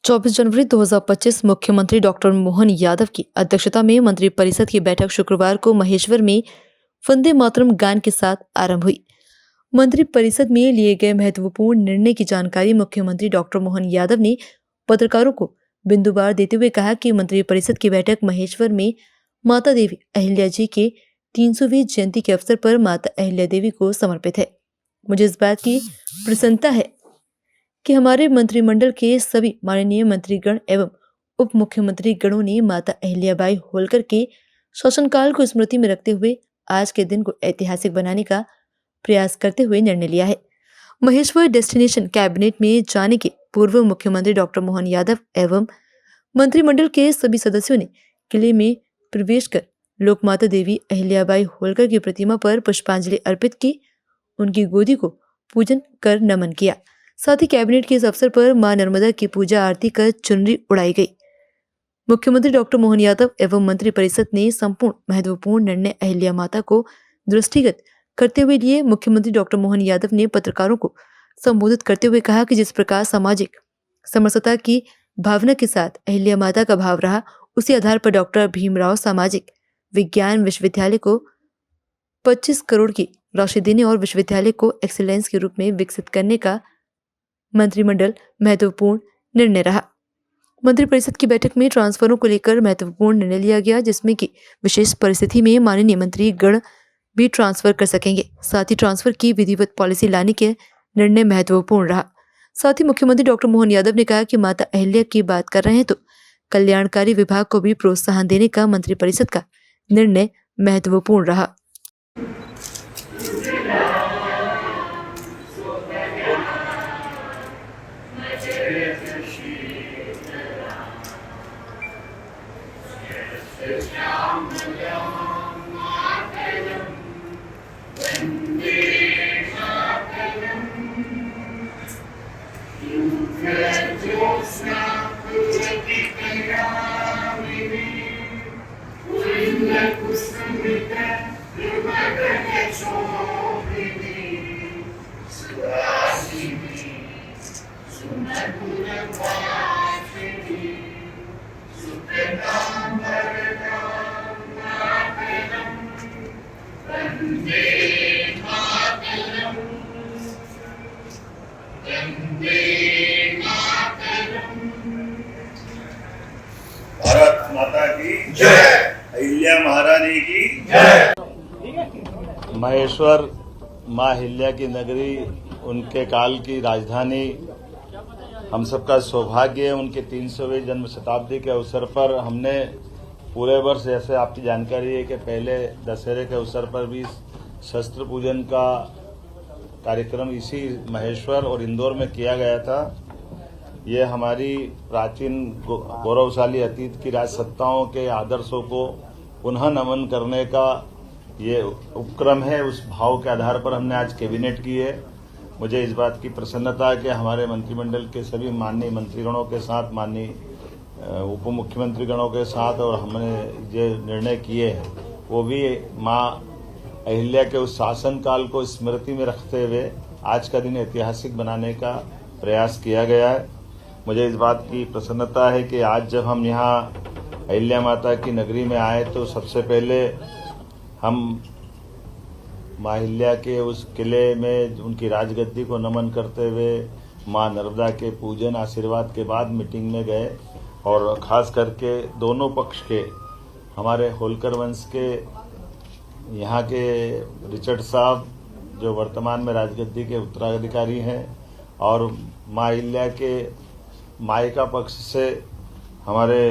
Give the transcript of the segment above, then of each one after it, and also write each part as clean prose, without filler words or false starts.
24 जनवरी 2025 मुख्यमंत्री डॉक्टर मोहन यादव की अध्यक्षता में मंत्रिपरिषद की बैठक शुक्रवार को महेश्वर में वंदे मातरम गान के साथ आरंभ हुई। मंत्रिपरिषद में लिए गए महत्वपूर्ण निर्णय की जानकारी मुख्यमंत्री डॉक्टर मोहन यादव ने पत्रकारों को बिंदुवार देते हुए कहा कि मंत्रिपरिषद की बैठक महेश्वर में माता देवी अहिल्या जी के 300वीं जयंती के अवसर पर माता अहिल्या देवी को समर्पित है। मुझे इस बात की प्रसन्नता है कि हमारे मंत्रिमंडल के सभी माननीय मंत्रीगण एवं उप मुख्यमंत्री गणों ने माता अहिल्याबाई होलकर के शासनकाल को स्मृति में रखते हुए आज के दिन को ऐतिहासिक बनाने का प्रयास करते हुए निर्णय लिया है। महेश्वर डेस्टिनेशन कैबिनेट में जाने के पूर्व मुख्यमंत्री डॉक्टर मोहन यादव एवं मंत्रिमंडल के सभी सदस्यों ने किले में प्रवेश कर लोकमाता देवी अहिल्याबाई होलकर की प्रतिमा पर पुष्पांजलि अर्पित की, उनकी गोदी को पूजन कर नमन किया। साथ ही कैबिनेट के इस अवसर पर मां नर्मदा की पूजा आरती कर चुनरी उड़ाई गई। मुख्यमंत्री डॉक्टर मोहन यादव एवं मंत्रिपरिषद ने संपूर्ण महत्वपूर्ण निर्णय अहिल्या माता को दृष्टिगत करते हुए लिए। मुख्यमंत्री डॉक्टर मोहन यादव ने पत्रकारों को संबोधित करते हुए कहा कि जिस प्रकार सामाजिक समरसता की भावना के साथ अहिल्या माता का भाव रहा, उसी आधार पर डॉक्टर भीमराव सामाजिक विज्ञान विश्वविद्यालय को 25 करोड़ की राशि देने और विश्वविद्यालय को एक्सीलेंस के रूप में विकसित करने का मंत्रिमंडल महत्वपूर्ण निर्णय रहा। मंत्रिपरिषद की बैठक में ट्रांसफरों को लेकर महत्वपूर्ण निर्णय लिया गया, जिसमें कि विशेष परिस्थिति में माननीय मंत्री गण भी ट्रांसफर कर सकेंगे। साथ ही ट्रांसफर की विधिवत पॉलिसी लाने के निर्णय महत्वपूर्ण रहा। साथ ही मुख्यमंत्री डॉक्टर मोहन यादव ने कहा कि माता अहिल्या की बात कर रहे हैं तो कल्याणकारी विभाग को भी प्रोत्साहन देने का मंत्रिपरिषद का निर्णय महत्वपूर्ण रहा। भारत माता की जय, अहिल्या महारानी की जय। महेश्वर माँ अहिल्या की नगरी, उनके काल की राजधानी, हम सबका सौभाग्य है। उनके 300वें जन्म शताब्दी के अवसर पर हमने पूरे वर्ष, जैसे आपकी जानकारी है कि पहले दशहरे के अवसर पर भी शस्त्र पूजन का कार्यक्रम इसी महेश्वर और इंदौर में किया गया था। ये हमारी प्राचीन गौरवशाली अतीत की राजसत्ताओं के आदर्शों को पुनः नमन करने का ये उपक्रम है। उस भाव के आधार पर हमने आज कैबिनेट की है। मुझे इस बात की प्रसन्नता है कि हमारे मंत्रिमंडल के सभी माननीय मंत्रीगणों के साथ, माननीय उप मुख्यमंत्री गणों के साथ, और हमने ये निर्णय किए हैं वो भी माँ अहिल्या के उस शासनकाल को स्मृति में रखते हुए आज का दिन ऐतिहासिक बनाने का प्रयास किया गया है। मुझे इस बात की प्रसन्नता है कि आज जब हम यहाँ अहिल्या माता की नगरी में आए तो सबसे पहले हम माँ अहिल्या के उस किले में उनकी राजगद्दी को नमन करते हुए माँ नर्मदा के पूजन आशीर्वाद के बाद मीटिंग में गए, और खास करके दोनों पक्ष के, हमारे होलकर वंश के यहाँ के रिचर्ड साहब जो वर्तमान में राजगद्दी के उत्तराधिकारी हैं, और माँ अहिल्या के मायका पक्ष से हमारे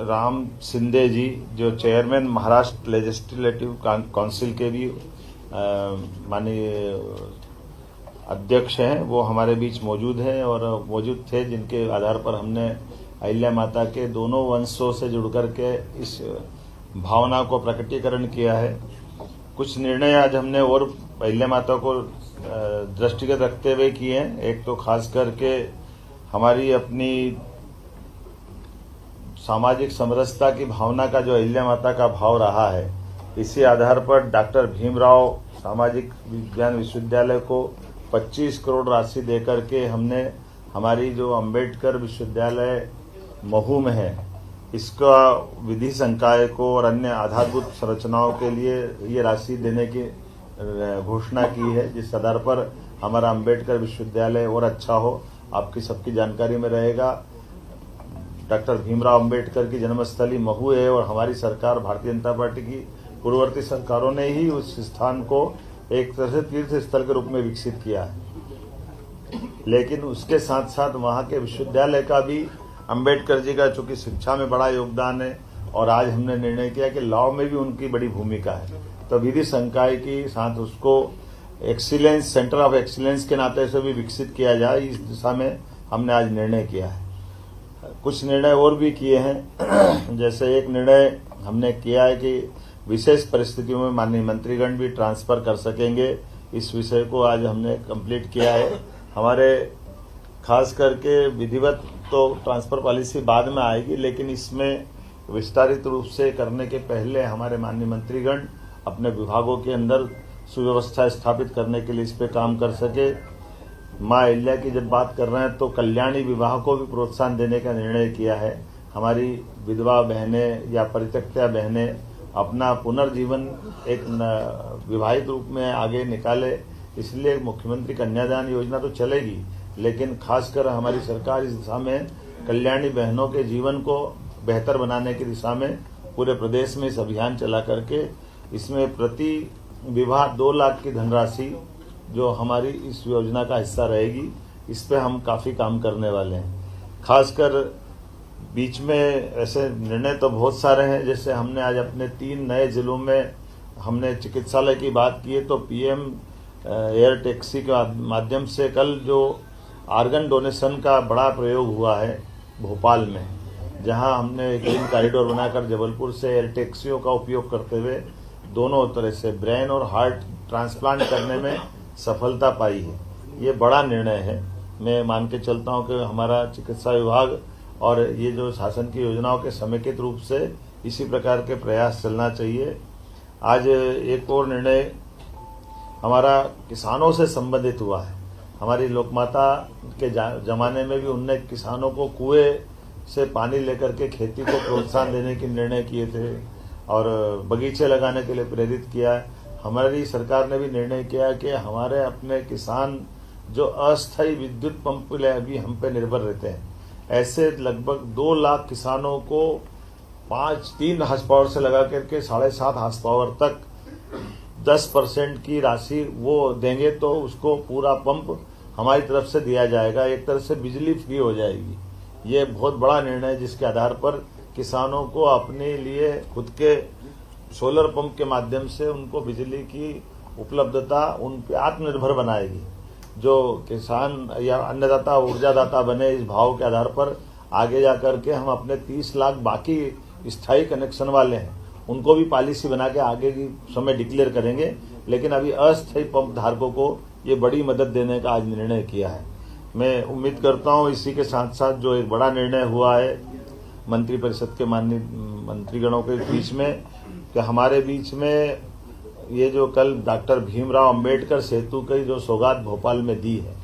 राम शिंदे जी जो चेयरमैन महाराष्ट्र लेजिस्लेटिव काउंसिल के भी माननीय अध्यक्ष हैं, वो हमारे बीच मौजूद हैं और मौजूद थे, जिनके आधार पर हमने अहिल्या माता के दोनों वंशों से जुड़कर के इस भावना को प्रकटीकरण किया है। कुछ निर्णय आज हमने और अहिल्या माता को दृष्टिगत रखते हुए किए हैं। एक तो खास करके हमारी अपनी सामाजिक समरसता की भावना का जो अहिल्या माता का भाव रहा है, इसी आधार पर डॉक्टर भीमराव सामाजिक विज्ञान विश्वविद्यालय को 25 करोड़ राशि देकर के हमने हमारी जो अंबेडकर विश्वविद्यालय महू में है, इसका विधि संकाय को और अन्य आधारभूत संरचनाओं के लिए ये राशि देने की घोषणा की है, जिस आधार पर हमारा अंबेडकर विश्वविद्यालय और अच्छा हो। आपकी सबकी जानकारी में रहेगा, डॉक्टर भीमराव अंबेडकर की जन्मस्थली महू है और हमारी सरकार भारतीय जनता पार्टी की पूर्ववर्ती सरकारों ने ही उस स्थान को एक तरह से तीर्थ स्थल के रूप में विकसित किया है। लेकिन उसके साथ साथ वहाँ के विश्वविद्यालय का भी अंबेडकर जी का चूंकि शिक्षा में बड़ा योगदान है और आज हमने निर्णय किया कि लॉ में भी उनकी बड़ी भूमिका है, तो विधि संकाय के साथ उसको एक्सीलेंस, सेंटर ऑफ एक्सीलेंस के नाते से भी विकसित किया जाए, इस दिशा में हमने आज निर्णय किया है। कुछ निर्णय और भी किए हैं, जैसे एक निर्णय हमने किया है कि विशेष परिस्थितियों में माननीय मंत्रीगण भी ट्रांसफर कर सकेंगे। इस विषय को आज हमने कंप्लीट किया है। हमारे खास करके विधिवत तो ट्रांसफर पॉलिसी बाद में आएगी, लेकिन इसमें विस्तारित रूप से करने के पहले हमारे माननीय मंत्रीगण अपने विभागों के अंदर सुव्यवस्था स्थापित करने के लिए इस पे काम कर सके। माँ अहिल्या की जब बात कर रहे हैं तो कल्याणी विवाह को भी प्रोत्साहन देने का निर्णय किया है। हमारी विधवा बहनें या परित्यक्ता बहनें अपना पुनर्जीवन एक विवाहित रूप में आगे निकाले, इसलिए मुख्यमंत्री कन्यादान योजना तो चलेगी, लेकिन खासकर हमारी सरकार इस दिशा में कल्याणी बहनों के जीवन को बेहतर बनाने की दिशा में पूरे प्रदेश में इस अभियान चला करके इसमें प्रति विवाह 2 लाख की धनराशि जो हमारी इस योजना का हिस्सा रहेगी, इस पे हम काफी काम करने वाले हैं। खासकर बीच में ऐसे निर्णय तो बहुत सारे हैं, जैसे हमने आज अपने 3 नए जिलों में हमने चिकित्सालय की बात की है, तो पीएम एयर टैक्सी के माध्यम से कल जो आर्गन डोनेशन का बड़ा प्रयोग हुआ है भोपाल में, जहां हमने एक ग्रीन कॉरिडोर बनाकर जबलपुर से एयर टैक्सियों का उपयोग करते हुए दोनों तरह से ब्रेन और हार्ट ट्रांसप्लांट करने में सफलता पाई है। ये बड़ा निर्णय है। मैं मान के चलता हूं कि हमारा चिकित्सा विभाग और ये जो शासन की योजनाओं के समेकित रूप से इसी प्रकार के प्रयास चलना चाहिए। आज एक और निर्णय हमारा किसानों से संबंधित हुआ है। हमारी लोकमाता के जमाने में भी उनने किसानों को कुएं से पानी लेकर के खेती को प्रोत्साहन देने के निर्णय किए थे और बगीचे लगाने के लिए प्रेरित किया है। हमारी सरकार ने भी निर्णय किया कि हमारे अपने किसान जो अस्थायी विद्युत पंप ले अभी हम पे निर्भर रहते हैं, ऐसे लगभग 2 लाख किसानों को 3 हार्स पावर से लगा करके 7.5 हार्स पावर तक 10% की राशि वो देंगे, तो उसको पूरा पंप हमारी तरफ से दिया जाएगा। एक तरह से बिजली फ्री हो जाएगी। ये बहुत बड़ा निर्णय है, जिसके आधार पर किसानों को अपने लिए खुद के सोलर पंप के माध्यम से उनको बिजली की उपलब्धता उन पे आत्मनिर्भर बनाएगी। जो किसान या अन्नदाता ऊर्जादाता बने, इस भाव के आधार पर आगे जाकर के हम अपने 30 लाख बाकी स्थायी कनेक्शन वाले हैं उनको भी पॉलिसी बना के आगे की समय डिक्लेयर करेंगे, लेकिन अभी अस्थायी पंप धारकों को ये बड़ी मदद देने का आज निर्णय किया है। मैं उम्मीद करता हूं इसी के साथ साथ जो एक बड़ा निर्णय हुआ है मंत्रिपरिषद के माननीय मंत्रीगणों के बीच में, कि हमारे बीच में ये जो कल डॉक्टर भीमराव अंबेडकर सेतु की जो सौगात भोपाल में दी है,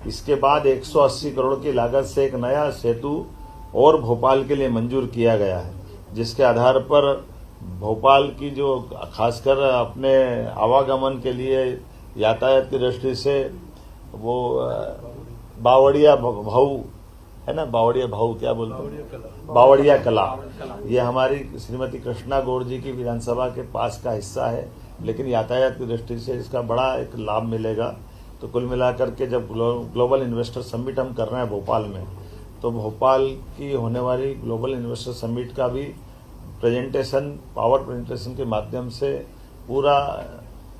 इसके बाद 180 करोड़ की लागत से एक नया सेतु और भोपाल के लिए मंजूर किया गया है, जिसके आधार पर भोपाल की जो खासकर अपने आवागमन के लिए यातायात की दृष्टि से वो बावड़िया भाऊ है ना, बावड़िया भाऊ क्या बोलते हैं, बावड़िया कला, ये हमारी श्रीमती कृष्णा गौड़ जी की विधानसभा के पास का हिस्सा है, लेकिन यातायात की दृष्टि से इसका बड़ा एक लाभ मिलेगा। तो कुल मिलाकर के जब ग्लोबल इन्वेस्टर समिट हम कर रहे हैं भोपाल में, तो भोपाल की होने वाली ग्लोबल इन्वेस्टर समिट का भी प्रेजेंटेशन, पावर प्रेजेंटेशन के माध्यम से पूरा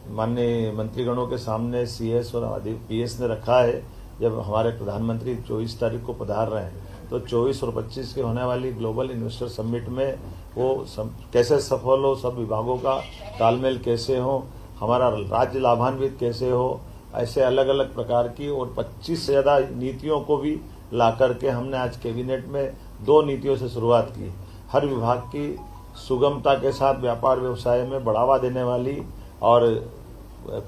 माननीय मंत्रीगणों के सामने सीएस और पीएस ने रखा है। जब हमारे प्रधानमंत्री 24 तारीख को पधार रहे हैं, तो 24 और 25 के होने वाली ग्लोबल इन्वेस्टर समिट में वो कैसे सफल हो, सब विभागों का तालमेल कैसे हो, हमारा राज्य लाभान्वित कैसे हो, ऐसे अलग अलग प्रकार की और 25 से ज्यादा नीतियों को भी ला करके हमने आज कैबिनेट में 2 नीतियों से शुरुआत की। हर विभाग की सुगमता के साथ व्यापार व्यवसाय में बढ़ावा देने वाली और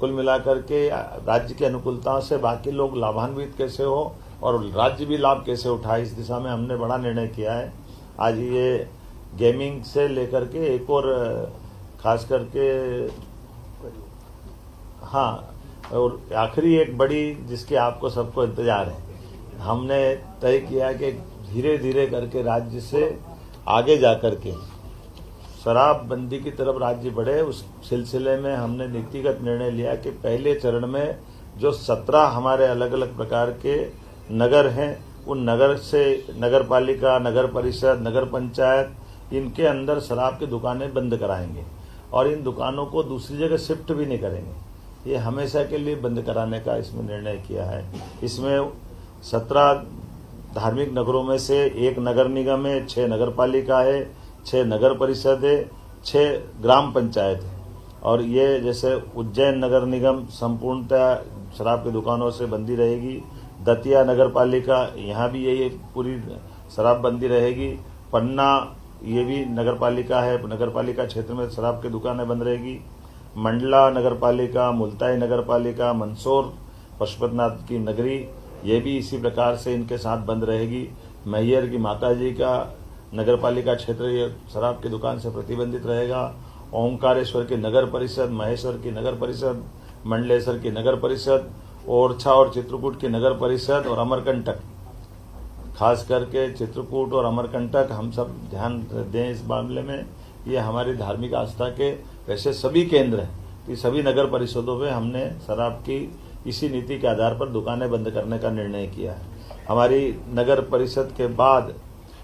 कुल मिलाकर के राज्य की अनुकूलताओं से बाकी लोग लाभान्वित कैसे हो, और राज्य भी लाभ कैसे उठाए, इस दिशा में हमने बड़ा निर्णय किया है। आज ये गेमिंग से लेकर के एक और खास करके हाँ, और आखिरी एक बड़ी जिसकी आपको सबको इंतजार है, हमने तय किया कि धीरे धीरे करके राज्य से आगे जाकर के शराबबंदी की तरफ राज्य बढ़े। उस सिलसिले में हमने नीतिगत निर्णय लिया कि पहले चरण में जो 17 हमारे अलग अलग प्रकार के नगर हैं, उन नगर से नगर पालिका, नगर परिषद, नगर पंचायत, इनके अंदर शराब की दुकानें बंद कराएंगे और इन दुकानों को दूसरी जगह शिफ्ट भी नहीं करेंगे। ये हमेशा के लिए बंद कराने का इसमें निर्णय किया है। इसमें 17 धार्मिक नगरों में से 1 नगर निगम है, 6 नगर पालिका है, 6 नगर परिषद है, 6 ग्राम पंचायत है। और ये जैसे उज्जैन नगर निगम संपूर्णतः शराब की दुकानों से बंदी रहेगी। दतिया नगर पालिका, यहाँ भी यही पूरी शराब बंदी रहेगी। पन्ना ये भी नगर पालिका है, नगर पालिका क्षेत्र में शराब की दुकानें बंद रहेगी। मंडला नगर पालिका, मुल्ताई नगर पालिका, मंदसौर पशुपतिनाथ की नगरी, ये भी इसी प्रकार से इनके साथ बंद रहेगी। मैहर की माताजी का नगर पालिका क्षेत्र ये शराब की दुकान से प्रतिबंधित रहेगा। ओंकारेश्वर की नगर परिषद, महेश्वर की नगर परिषद, मंडलेश्वर की नगर परिषद, ओरछा और चित्रकूट की नगर परिषद और अमरकंटक, खास करके चित्रकूट और अमरकंटक हम सब ध्यान दें इस मामले में। ये हमारी धार्मिक आस्था के वैसे सभी केंद्र हैं कि सभी नगर परिषदों में हमने शराब की इसी नीति के आधार पर दुकानें बंद करने का निर्णय किया है। हमारी नगर परिषद के बाद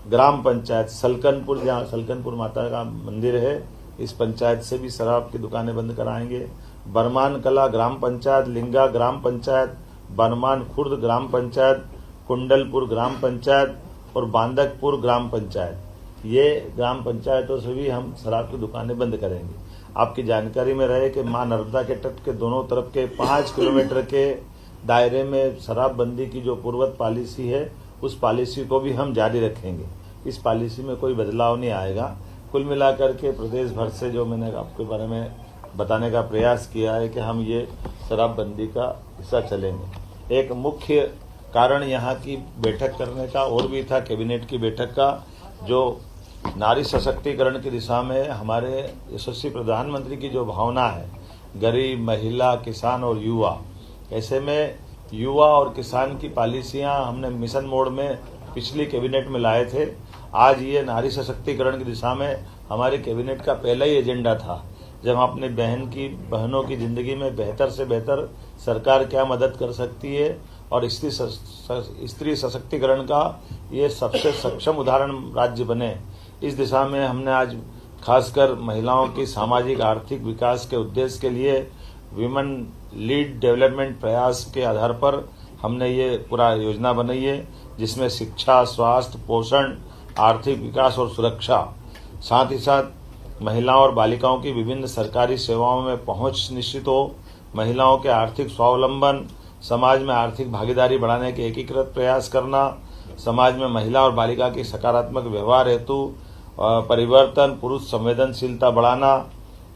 ग्राम पंचायत सलकनपुर, जहाँ सलकनपुर माता का मंदिर है, इस पंचायत से भी शराब की दुकानें बंद कराएंगे। बरमान कला ग्राम पंचायत, लिंगा ग्राम पंचायत, बरमान खुर्द ग्राम पंचायत, कुंडलपुर ग्राम पंचायत और बांदकपुर ग्राम पंचायत, ये ग्राम पंचायतों से भी हम शराब की दुकानें बंद करेंगे। आपकी जानकारी में रहे कि मां नर्मदा के तट के दोनों तरफ के 5 किलोमीटर के दायरे में शराबबंदी की जो पूर्वत पॉलिसी है, उस पॉलिसी को भी हम जारी रखेंगे। इस पॉलिसी में कोई बदलाव नहीं आएगा। कुल मिलाकर के प्रदेश भर से जो मैंने आपके बारे में बताने का प्रयास किया है कि हम ये शराबबंदी का हिस्सा चलेंगे। एक मुख्य कारण यहाँ की बैठक करने का और भी था, कैबिनेट की बैठक का, जो नारी सशक्तिकरण की दिशा में हमारे यशस्वी प्रधानमंत्री की जो भावना है, गरीब, महिला, किसान और युवा, ऐसे में युवा और किसान की पॉलिसियां हमने मिशन मोड में पिछली कैबिनेट में लाए थे। आज ये नारी सशक्तिकरण की दिशा में हमारे कैबिनेट का पहला ही एजेंडा था, जब हम अपने बहनों की जिंदगी में बेहतर से बेहतर सरकार क्या मदद कर सकती है और स्त्री सशक्तिकरण का ये सबसे सक्षम उदाहरण राज्य बने, इस दिशा में हमने आज खासकर महिलाओं की सामाजिक आर्थिक विकास के उद्देश्य के लिए विमेन लीड डेवलपमेंट प्रयास के आधार पर हमने ये पूरा योजना बनाई है, जिसमें शिक्षा, स्वास्थ्य, पोषण, आर्थिक विकास और सुरक्षा, साथ ही साथ महिलाओं और बालिकाओं की विभिन्न सरकारी सेवाओं में पहुंच निश्चित हो, महिलाओं के आर्थिक स्वावलंबन, समाज में आर्थिक भागीदारी बढ़ाने के एकीकृत प्रयास करना, समाज में महिला और बालिका की सकारात्मक व्यवहार हेतु परिवर्तन, पुरुष संवेदनशीलता बढ़ाना,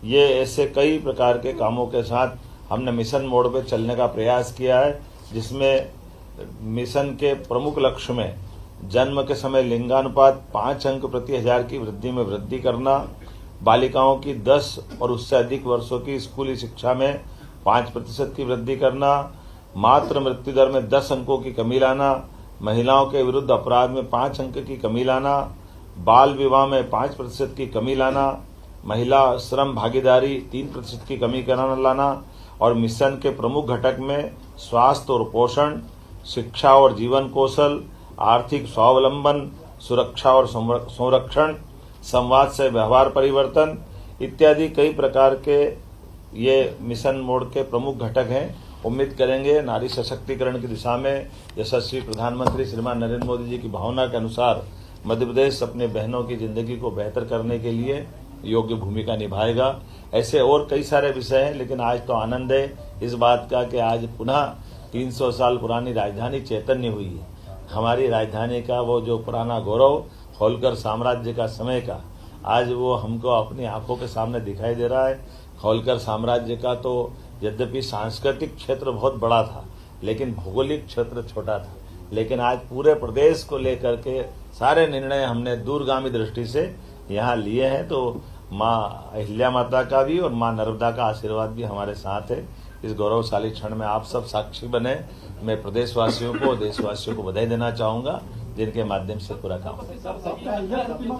ये ऐसे कई प्रकार के कामों के साथ हमने मिशन मोड पे चलने का प्रयास किया है, जिसमें मिशन के प्रमुख लक्ष्य में जन्म के समय लिंगानुपात 5 अंक प्रति 1000 की वृद्धि में वृद्धि करना, बालिकाओं की 10 और उससे अधिक वर्षों की स्कूली शिक्षा में 5% की वृद्धि करना, मातृ मृत्यु दर में 10 अंकों की कमी लाना, महिलाओं के विरुद्ध अपराध में 5 अंक की कमी लाना, बाल विवाह में 5% की कमी लाना, महिला श्रम भागीदारी 3% की कमी लाना और मिशन के प्रमुख घटक में स्वास्थ्य और पोषण, शिक्षा और जीवन कौशल, आर्थिक स्वावलंबन, सुरक्षा और संरक्षण, संवाद से व्यवहार परिवर्तन इत्यादि कई प्रकार के ये मिशन मोड के प्रमुख घटक हैं। उम्मीद करेंगे नारी सशक्तिकरण की दिशा में यशस्वी प्रधानमंत्री श्रीमान नरेंद्र मोदी जी की भावना के अनुसार मध्य प्रदेश अपने बहनों की जिंदगी को बेहतर करने के लिए योग्य भूमिका निभाएगा। ऐसे और कई सारे विषय हैं, लेकिन आज तो आनंद है इस बात का कि आज पुनः 300 साल पुरानी राजधानी चैतन्य हुई है। हमारी राजधानी का वो जो पुराना गौरव होलकर साम्राज्य का समय का, आज वो हमको अपनी आंखों के सामने दिखाई दे रहा है। होलकर साम्राज्य का तो यद्यपि सांस्कृतिक क्षेत्र बहुत बड़ा था, लेकिन भौगोलिक क्षेत्र छोटा था। लेकिन आज पूरे प्रदेश को लेकर के सारे निर्णय हमने दूरगामी दृष्टि से यहाँ लिए हैं। तो माँ अहिल्या माता का भी और माँ नर्मदा का आशीर्वाद भी हमारे साथ है। इस गौरवशाली क्षण में आप सब साक्षी बने। मैं प्रदेशवासियों को, देशवासियों को बधाई देना चाहूंगा, जिनके माध्यम से पूरा काम